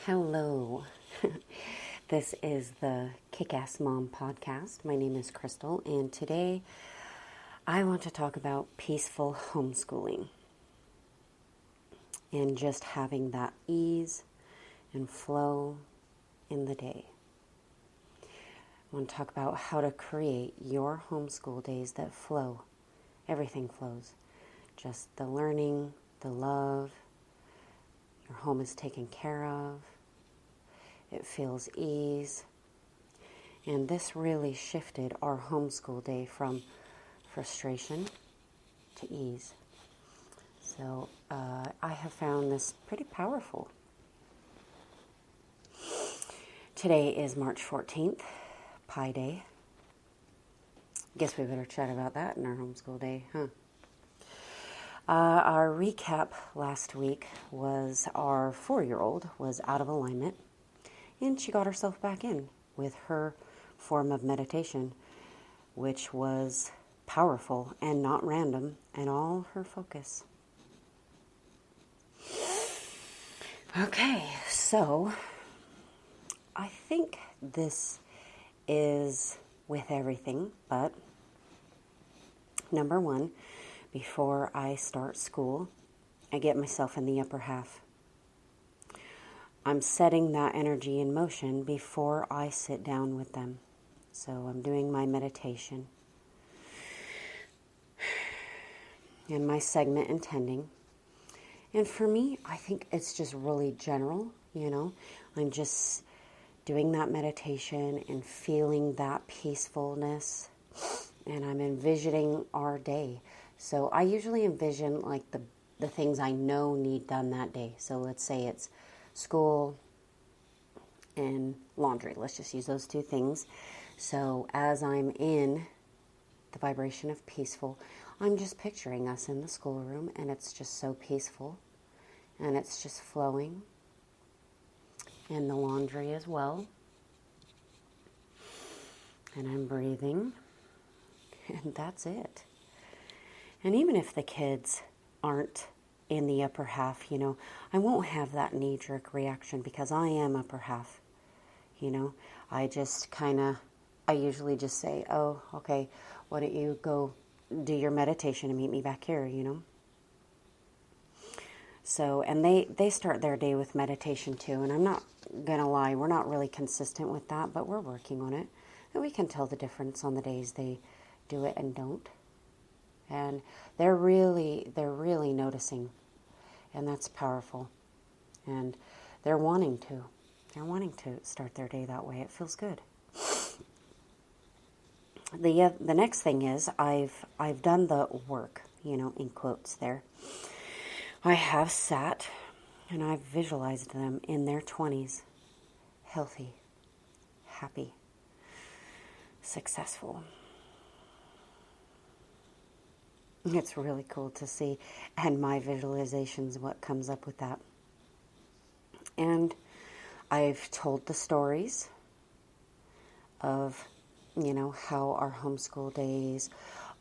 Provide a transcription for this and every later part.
Hello. This is the Kick-Ass Mom podcast. My name is Crystal, and today I want to talk about peaceful homeschooling and just having that ease and flow in the day. I want to talk about how to create your homeschool days that flow. Everything flows. Just the learning, the love. Your home is taken care of. It feels ease. And this really shifted our homeschool day from frustration to ease. So I have found this pretty powerful. Today is March 14th, Pi Day. Guess we better chat about that in our homeschool day, huh? Our recap last week was our 4-year-old was out of alignment, and she got herself back in with her form of meditation, which was powerful and not random, and all her focus. Okay, so I think this is with everything, but number one, before I start school, I get myself in the upper half. I'm setting that energy in motion before I sit down with them. So I'm doing my meditation and my segment intending. And for me, I think it's just really general, I'm just doing that meditation and feeling that peacefulness, and I'm envisioning our day. So I usually envision like the things I know need done that day. So let's say it's school and laundry. Let's just use those two things. So as I'm in the vibration of peaceful, I'm just picturing us in the schoolroom, and it's just so peaceful, and it's just flowing, and the laundry as well. And I'm breathing, and that's it. And even if the kids aren't in the upper half, I won't have that knee-jerk reaction because I am upper half. I usually just say, oh, okay, why don't you go do your meditation and meet me back here, So, and they start their day with meditation too, and I'm not going to lie, we're not really consistent with that, but we're working on it. And we can tell the difference on the days they do it and don't. And they're really noticing, and that's powerful. And they're wanting to start their day that way. It feels good. The next thing is I've done the work, in quotes there. I have sat and I've visualized them in their 20s, healthy, happy, successful. It's really cool to see, and my visualizations, what comes up with that. And I've told the stories of, how our homeschool days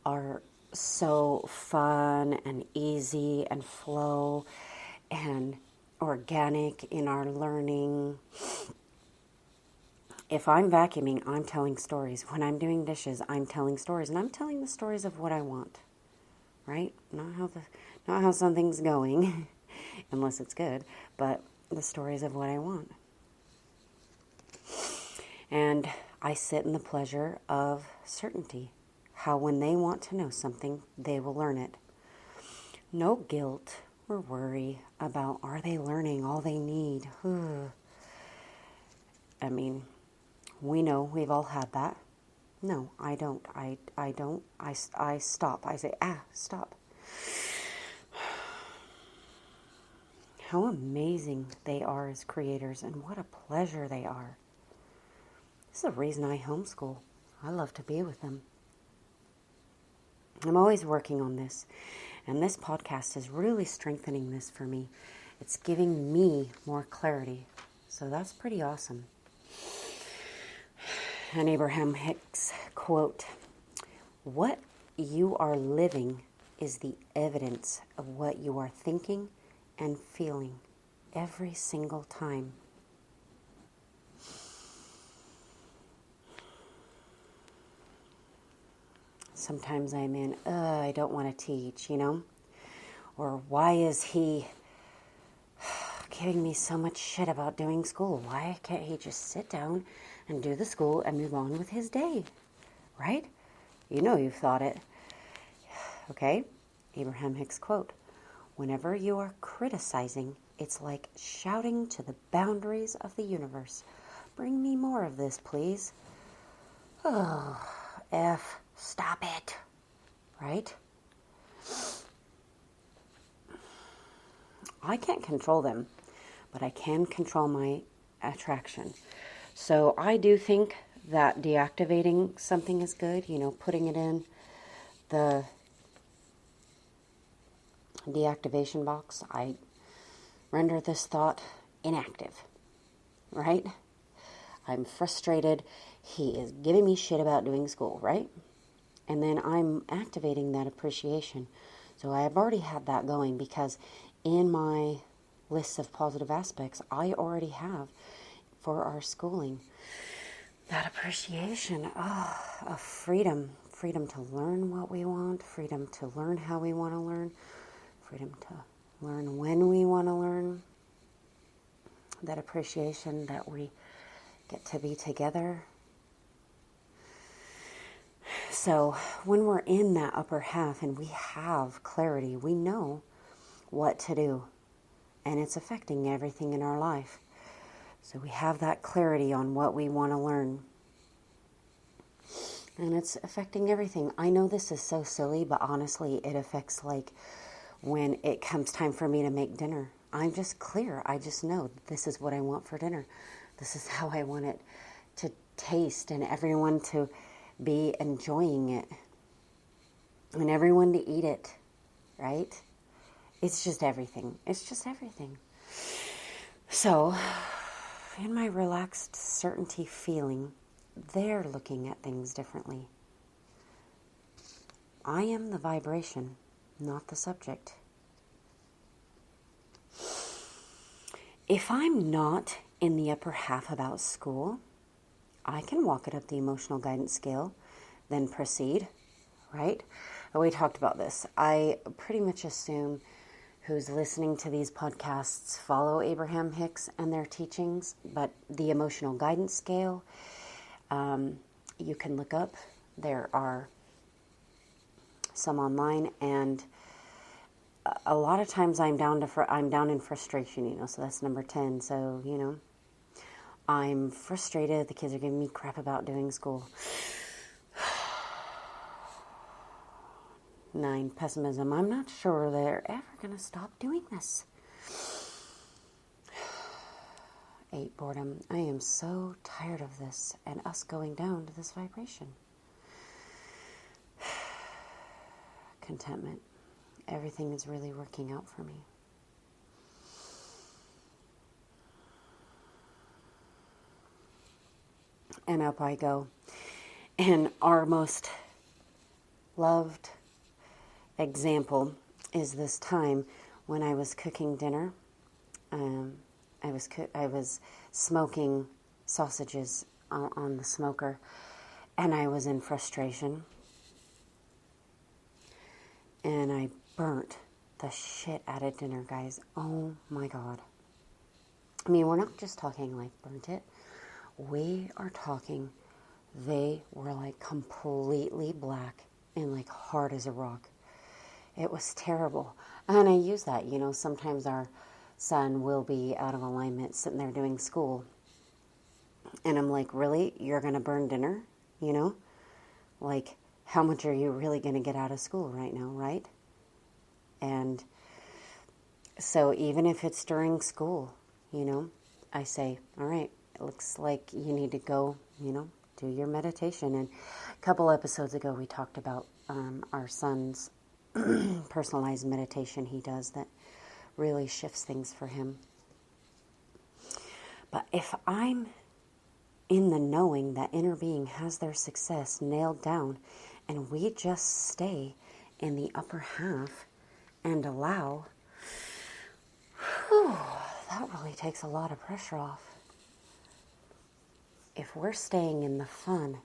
are so fun and easy and flow and organic in our learning. If I'm vacuuming, I'm telling stories. When I'm doing dishes, I'm telling stories, and I'm telling the stories of what I want. Right? Not how something's going, unless it's good, but the stories of what I want. And I sit in the pleasure of certainty. How when they want to know something, they will learn it. No guilt or worry about are they learning all they need. I mean, we know we've all had that. No, I don't. I don't. I stop. I say, stop. How amazing they are as creators, and what a pleasure they are. This is the reason I homeschool. I love to be with them. I'm always working on this, and this podcast is really strengthening this for me. It's giving me more clarity, so that's pretty awesome. An Abraham Hicks quote, "What you are living is the evidence of what you are thinking and feeling every single time sometimes I'm in, I don't want to teach, or why is he giving me so much shit about doing school? Why can't he just sit down and do the school and move on with his day, right? You've thought it. Okay? Abraham Hicks quote, whenever you are criticizing, it's like shouting to the boundaries of the universe. Bring me more of this, please. Oh, stop it. Right? I can't control them, but I can control my attraction. So I do think that deactivating something is good, putting it in the deactivation box. I render this thought inactive, right? I'm frustrated. He is giving me shit about doing school, right? And then I'm activating that appreciation. So I have already had that going because in my list of positive aspects, I already have for our schooling that appreciation of freedom. Freedom to learn what we want, freedom to learn how we want to learn, freedom to learn when we want to learn, that appreciation that we get to be together. So when we're in that upper half and we have clarity, we know what to do, and it's affecting everything in our life. So we have that clarity on what we want to learn, and it's affecting everything. I know this is so silly, but honestly, it affects like when it comes time for me to make dinner. I'm just clear. I just know this is what I want for dinner. This is how I want it to taste and everyone to be enjoying it and everyone to eat it, right? It's just everything. It's just everything. So, in my relaxed certainty feeling, they're looking at things differently. I am the vibration, not the subject. If I'm not in the upper half about school, I can walk it up the emotional guidance scale, then proceed, right? We talked about this. I pretty much assume who's listening to these podcasts follow Abraham Hicks and their teachings, but the emotional guidance scale, you can look up. There are some online, and a lot of times I'm down in frustration, so that's number 10. So, I'm frustrated. The kids are giving me crap about doing school. 9, pessimism. I'm not sure they're ever going to stop doing this. 8, boredom. I am so tired of this and us going down to this vibration. Contentment. Everything is really working out for me. And up I go. And our most loved example is this time when I was cooking dinner. I was smoking sausages on the smoker, and I was in frustration. And I burnt the shit out of dinner, guys. Oh my God. I mean, we're not just talking like burnt it. We are talking, they were like completely black and like hard as a rock. It was terrible. And I use that, sometimes our son will be out of alignment sitting there doing school. And I'm like, really? You're going to burn dinner? Like, how much are you really going to get out of school right now, right? And so even if it's during school, I say, all right, it looks like you need to go, do your meditation. And a couple episodes ago, we talked about our son's personalized meditation he does that really shifts things for him. But if I'm in the knowing that inner being has their success nailed down and we just stay in the upper half and allow, that really takes a lot of pressure off. If we're staying in the fun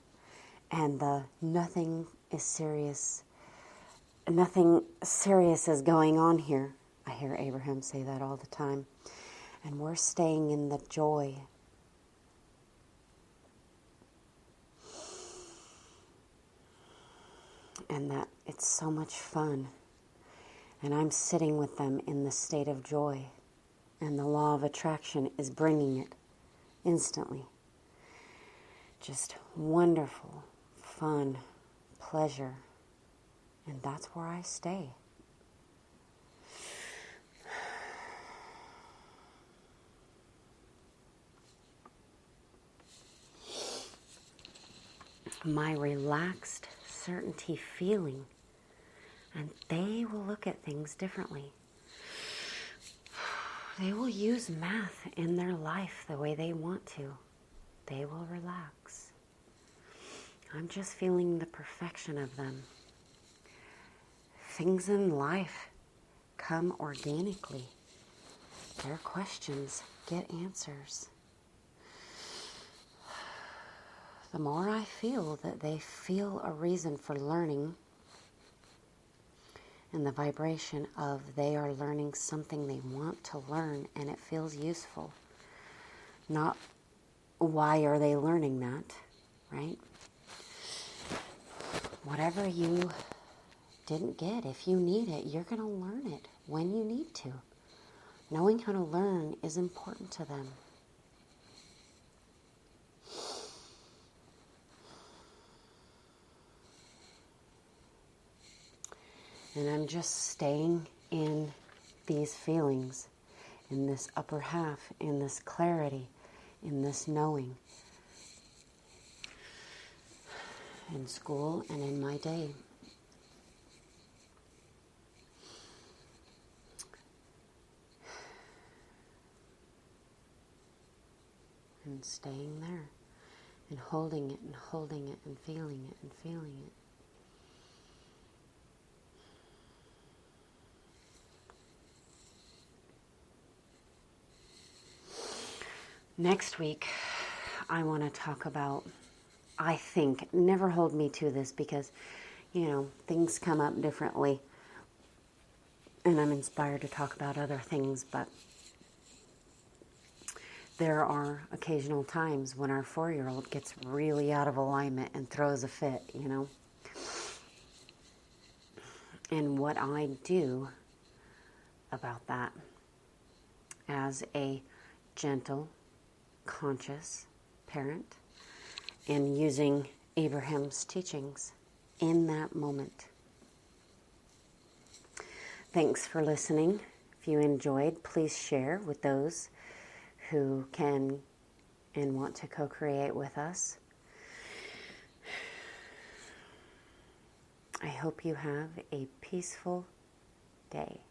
and the nothing serious is going on here. I hear Abraham say that all the time. And we're staying in the joy. And that it's so much fun. And I'm sitting with them in the state of joy. And the law of attraction is bringing it instantly. Just wonderful, fun, pleasure. And that's where I stay. My relaxed certainty feeling, and they will look at things differently. They will use math in their life the way they want to. They will relax. I'm just feeling the perfection of them. Things in life come organically. Their questions get answers. The more I feel that they feel a reason for learning, and the vibration of they are learning something they want to learn and it feels useful. Not why are they learning that, right? Whatever you didn't get, if you need it, you're going to learn it when you need to. Knowing how to learn is important to them. And I'm just staying in these feelings, in this upper half, in this clarity, in this knowing. In school and in my day. And staying there. And holding it and holding it and feeling it and feeling it. Next week, I want to talk about, I think, never hold me to this because, things come up differently. And I'm inspired to talk about other things, but there are occasional times when our 4-year-old gets really out of alignment and throws a fit, And what I do about that as a gentle, conscious parent and using Abraham's teachings in that moment. Thanks for listening. If you enjoyed, please share with those who can and want to co-create with us. I hope you have a peaceful day.